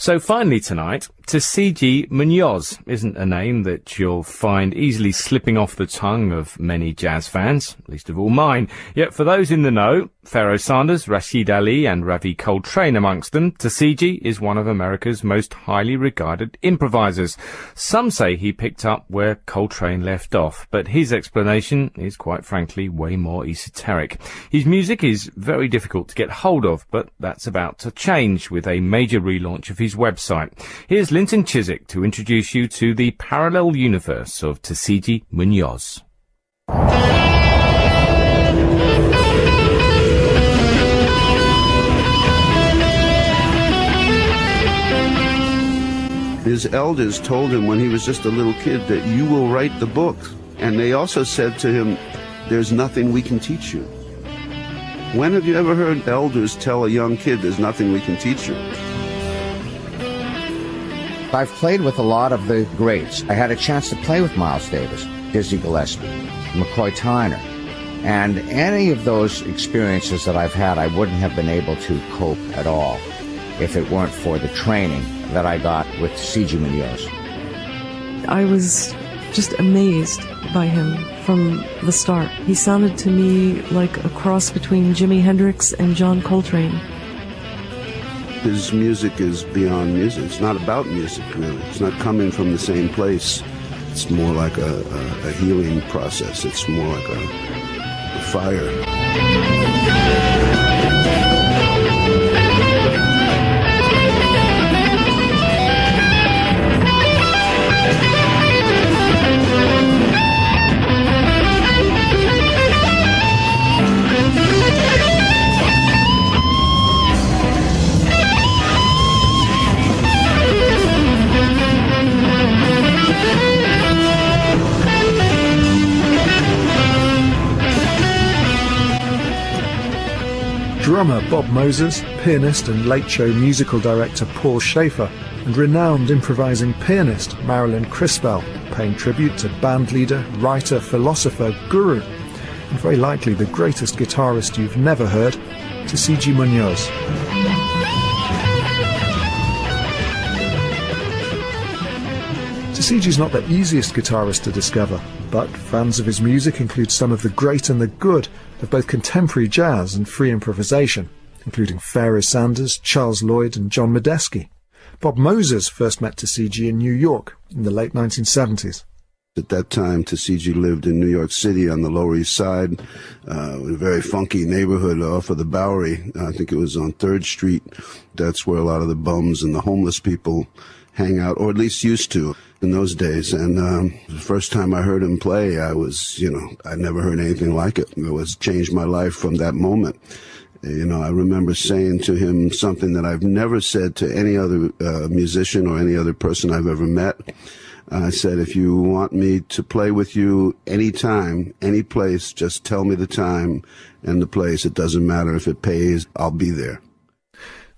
So finally tonight, Tisziji Munoz isn't a name that you'll find easily slipping off the tongue of many jazz fans, least of all mine. Yet for those in the know, Pharoah Sanders, Rashid Ali and Ravi Coltrane amongst them, Tisziji is one of America's most highly regarded improvisers. Some say he picked up where Coltrane left off, but his explanation is quite frankly way more esoteric. His music is very difficult to get hold of, but that's about to change with a major relaunch of his website. Here's Linton Chiswick to introduce you to the parallel universe of Tisziji Munoz. His elders told him when he was just a little kid that you will write the books. And they also said to him, there's nothing we can teach you. When have you ever heard elders tell a young kid there's nothing we can teach you? I've played with a lot of the greats. I had a chance to play with Miles Davis, Dizzy Gillespie, McCoy Tyner. And any of those experiences that I've had, I wouldn't have been able to cope at all if it weren't for the training that I got with Tisziji Munoz. I was just amazed by him from the start. He sounded to me like a cross between Jimi Hendrix and John Coltrane. His music is beyond music. It's not about music, really. It's not coming from the same place. It's more like a healing process. It's more like a fire. Drummer Bob Moses, pianist and Late Show musical director Paul Shaffer, and renowned improvising pianist Marilyn Crispell, paying tribute to bandleader, writer, philosopher, guru, and very likely the greatest guitarist you've never heard, Tisziji Munoz. Tisziji not the easiest guitarist to discover, but fans of his music include some of the great and the good of both contemporary jazz and free improvisation, including Pharoah Sanders, Charles Lloyd and John Medeski. Bob Moses first met Tisziji in New York in the late 1970s. At that time, Tisziji lived in New York City on the Lower East Side, a very funky neighborhood off of the Bowery. I think it was on 3rd Street. That's where a lot of the bums and the homeless people hang out, or at least used to in those days. And the first time I heard him play, I was, I'd never heard anything like it. It changed my life from that moment. I remember saying to him something that I've never said to any other musician or any other person I've ever met. I said, if you want me to play with you anytime, any place, just tell me the time and the place. It doesn't matter if it pays, I'll be there.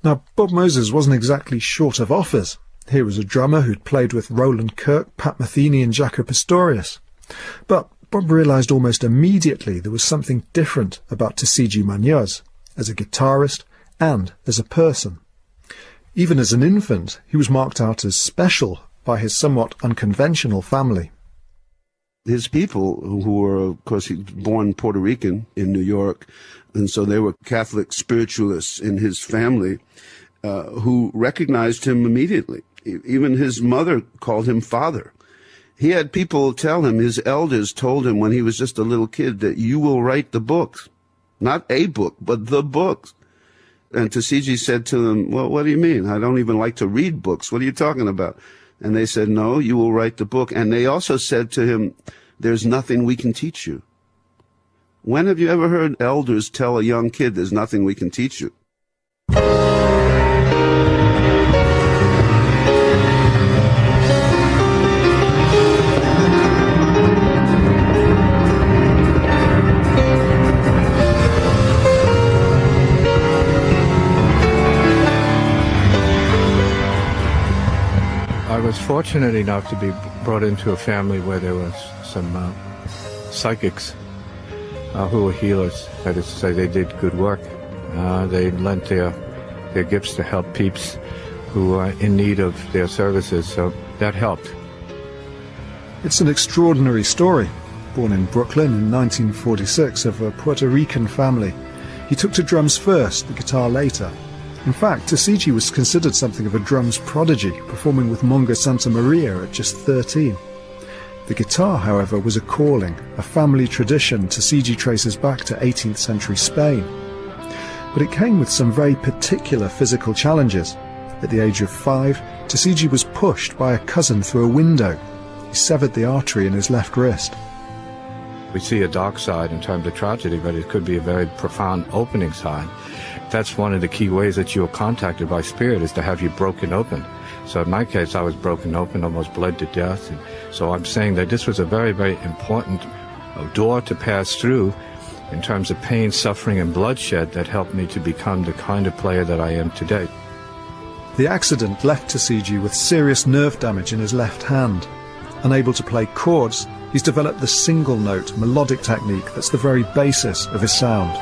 Now, Bob Moses wasn't exactly short of offers. Here was a drummer who'd played with Roland Kirk, Pat Metheny and Jaco Pastorius. But Bob realized almost immediately there was something different about Tisziji Munoz, as a guitarist and as a person. Even as an infant, he was marked out as special by his somewhat unconventional family. His people, who were, of course, he was born Puerto Rican in New York, and so they were Catholic spiritualists in his family, who recognized him immediately. Even his mother called him father. He had people tell him, his elders told him when he was just a little kid, that you will write the books. Not a book, but the books. And Tisziji said to them, well, what do you mean? I don't even like to read books. What are you talking about? And they said, no, you will write the book. And they also said to him, there's nothing we can teach you. When have you ever heard elders tell a young kid there's nothing we can teach you? I was fortunate enough to be brought into a family where there was some psychics who were healers. That is to say, they did good work. They lent their gifts to help peeps who were in need of their services, so that helped. It's an extraordinary story. Born in Brooklyn in 1946 of a Puerto Rican family, he took to drums first, the guitar later. In fact, Tisziji was considered something of a drums prodigy, performing with Monga Santa Maria at just 13. The guitar, however, was a calling, a family tradition Tisziji traces back to 18th century Spain. But it came with some very particular physical challenges. At the age of 5, Tisziji was pushed by a cousin through a window. He severed the artery in his left wrist. We see a dark side in terms of tragedy, but it could be a very profound opening side. That's one of the key ways that you are contacted by spirit, is to have you broken open. So in my case, I was broken open, almost bled to death. And so I'm saying that this was a very, very important door to pass through in terms of pain, suffering, and bloodshed that helped me to become the kind of player that I am today. The accident left Tisziji with serious nerve damage in his left hand. Unable to play chords, he's developed the single-note melodic technique that's the very basis of his sound.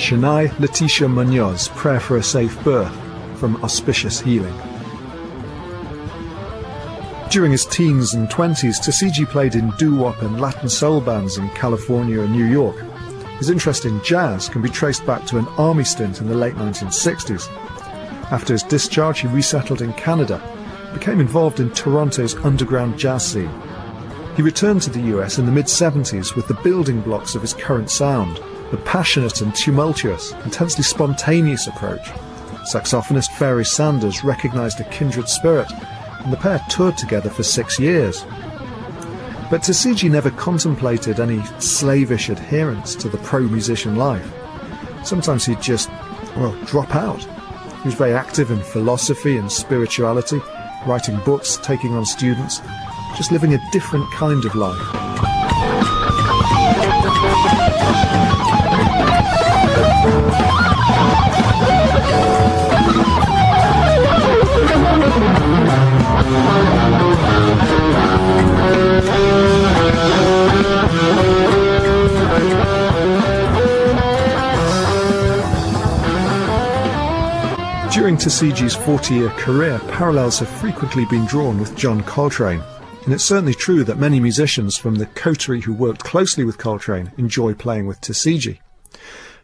Shania Leticia Munoz, Prayer for a Safe Birth, from Auspicious Healing. During his teens and 20s, Tisziji played in doo-wop and Latin soul bands in California and New York. His interest in jazz can be traced back to an army stint in the late 1960s. After his discharge, he resettled in Canada, became involved in Toronto's underground jazz scene. He returned to the US in the mid-70s with the building blocks of his current sound, the passionate and tumultuous, intensely spontaneous approach. Saxophonist Ferry Sanders recognized a kindred spirit, and the pair toured together for 6 years. But Tisziji never contemplated any slavish adherence to the pro-musician life. Sometimes he'd just, drop out. He was very active in philosophy and spirituality, writing books, taking on students, just living a different kind of life. During Tisziji 40-year career, parallels have frequently been drawn with John Coltrane, and it's certainly true that many musicians from the coterie who worked closely with Coltrane enjoy playing with Tisziji.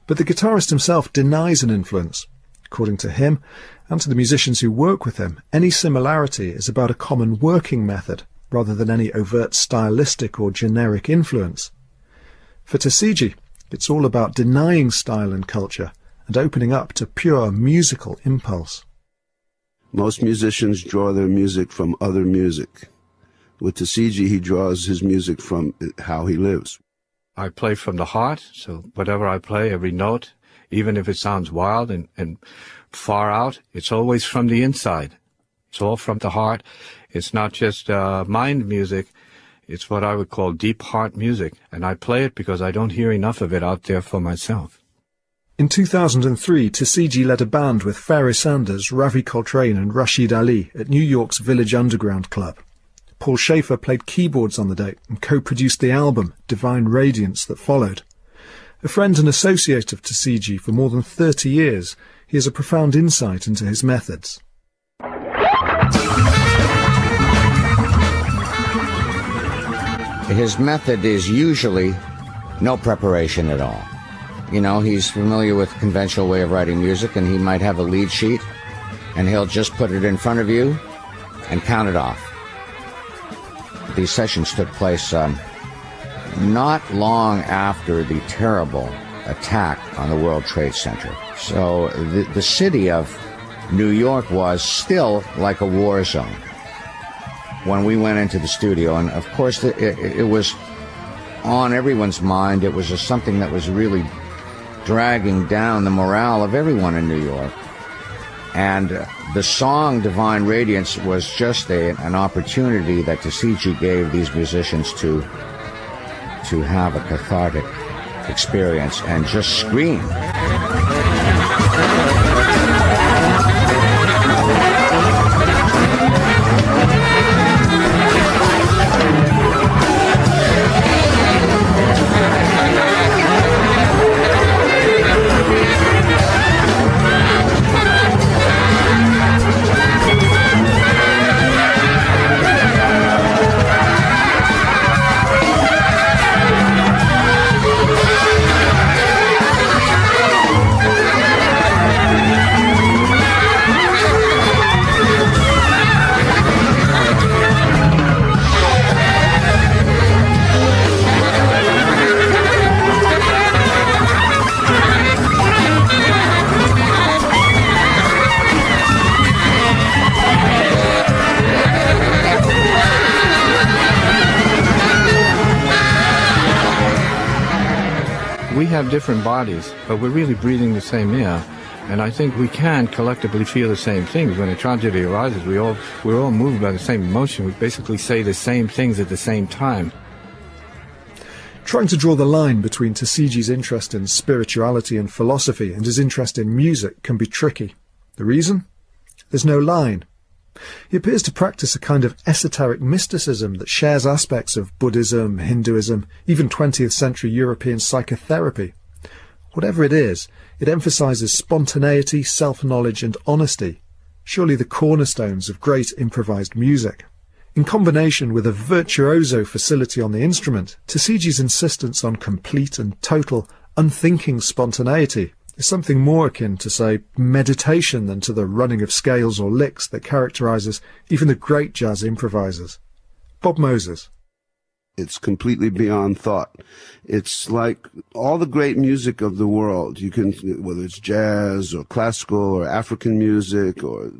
But the guitarist himself denies an influence. according to him, and to the musicians who work with him, any similarity is about a common working method, rather than any overt stylistic or generic influence. For Tisziji, it's all about denying style and culture and opening up to pure musical impulse. Most musicians draw their music from other music. With Tisziji, he draws his music from how he lives. I play from the heart, so whatever I play, every note, even if it sounds wild and far out, it's always from the inside. It's all from the heart. It's not just mind music. It's what I would call deep heart music, and I play it because I don't hear enough of it out there for myself. In 2003, Tisziji led a band with Pharoah Sanders, Ravi Coltrane and Rashid Ali at New York's Village Underground Club. Paul Schaefer played keyboards on the date and co-produced the album Divine Radiance that followed. A friend and associate of Tisziji for more than 30 years, he has a profound insight into his methods. His method is usually no preparation at all. You know, he's familiar with the conventional way of writing music, and he might have a lead sheet, and he'll just put it in front of you and count it off. These sessions took place not long after the terrible attack on the World Trade Center. So the city of New York was still like a war zone when we went into the studio. And of course, it was on everyone's mind. It was just something that was really dragging down the morale of everyone in New York. And the song Divine Radiance was just an opportunity that Tisziji gave these musicians to have a cathartic experience and just scream. We have different bodies, but we're really breathing the same air. And I think we can collectively feel the same things. When a tragedy arises, we're all moved by the same emotion. We basically say the same things at the same time. Trying to draw the line between Tisziji's interest in spirituality and philosophy and his interest in music can be tricky. The reason? There's no line. He appears to practice a kind of esoteric mysticism that shares aspects of Buddhism, Hinduism, even 20th century European psychotherapy. Whatever it is, it emphasizes spontaneity, self-knowledge and honesty, surely the cornerstones of great improvised music. In combination with a virtuoso facility on the instrument, Tisziji's insistence on complete and total, unthinking spontaneity is something more akin to, say, meditation than to the running of scales or licks that characterizes even the great jazz improvisers. Bob Moses. It's completely beyond thought. It's like all the great music of the world. You can, whether it's jazz or classical or African music or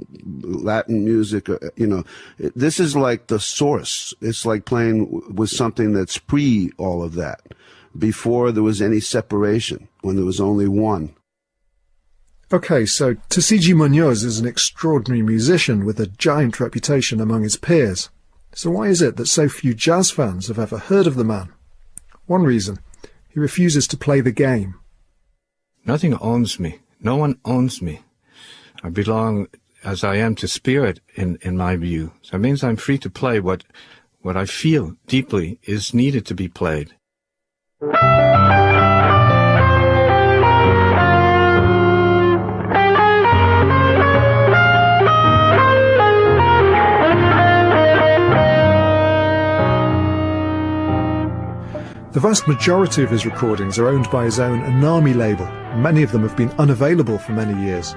Latin music, or, this is like the source. It's like playing with something that's pre all of that, before there was any separation, when there was only one. Okay, so Tisziji Munoz is an extraordinary musician with a giant reputation among his peers. So why is it that so few jazz fans have ever heard of the man? One reason, he refuses to play the game. Nothing owns me. No one owns me. I belong, as I am, to spirit, in my view. So it means I'm free to play what I feel deeply is needed to be played. The vast majority of his recordings are owned by his own Anami label. Many of them have been unavailable for many years.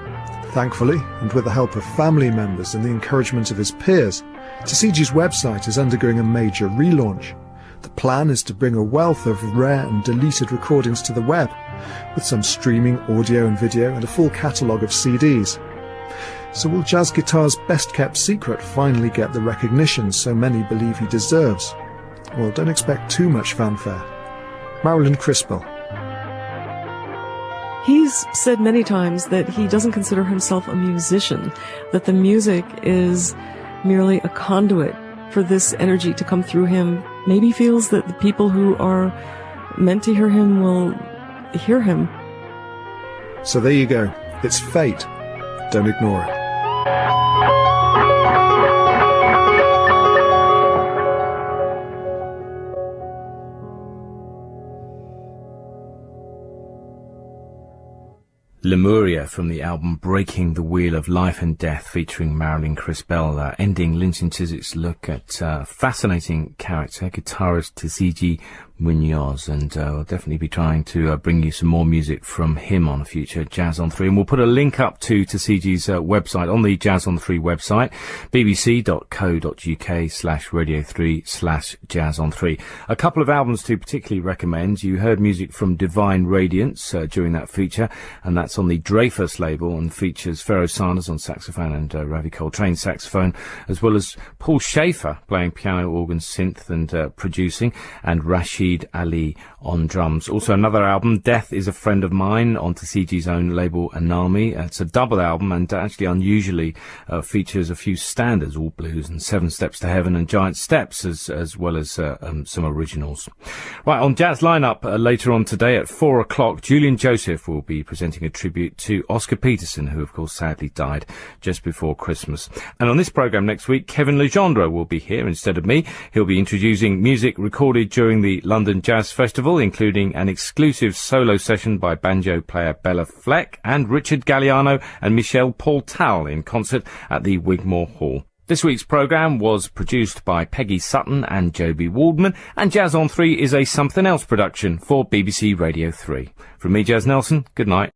Thankfully, and with the help of family members and the encouragement of his peers, Tiszyi's website is undergoing a major relaunch. The plan is to bring a wealth of rare and deleted recordings to the web, with some streaming audio and video and a full catalogue of CDs. So will jazz guitar's best-kept secret finally get the recognition so many believe he deserves? Well, don't expect too much fanfare. Marilyn Crispell. He's said many times that he doesn't consider himself a musician, that the music is merely a conduit for this energy to come through him. Maybe feels that the people who are meant to hear him will hear him. So there you go. It's fate. Don't ignore it. Lemuria from the album Breaking the Wheel of Life and Death, featuring Marilyn Crispell, ending Lynch and Tizik's look at fascinating character, guitarist Tisziji Munoz, and we'll definitely be trying to bring you some more music from him on a future Jazz on 3, and we'll put a link up to Tishiji's website on the Jazz on 3 website, bbc.co.uk/radio3/Jazz on 3. A couple of albums to particularly recommend. You heard music from Divine Radiance during that feature, and that's on the Dreyfus label and features Pharoah Sanders on saxophone and Ravi Coltrane saxophone, as well as Paul Schaefer playing piano, organ, synth and producing, and Rashid Ali on drums. Also another album, Death is a Friend of Mine, on Tishiji's own label Anami. It's a double album and actually unusually features a few standards, All Blues and Seven Steps to Heaven and Giant Steps, as well as some originals. Right, on Jazz Lineup later on today at 4 o'clock, Julian Joseph will be presenting a tribute to Oscar Peterson, who of course sadly died just before Christmas. And on this programme next week, Kevin Legendre will be here instead of me. He'll be introducing music recorded during the London Jazz Festival, including an exclusive solo session by banjo player Bella Fleck and Richard Galliano and Michel Paul-Tal in concert at the Wigmore Hall. This week's programme was produced by Peggy Sutton and Joby Waldman, and Jazz on 3 is a Something Else production for BBC Radio 3. From me, Jazz Nelson, good night.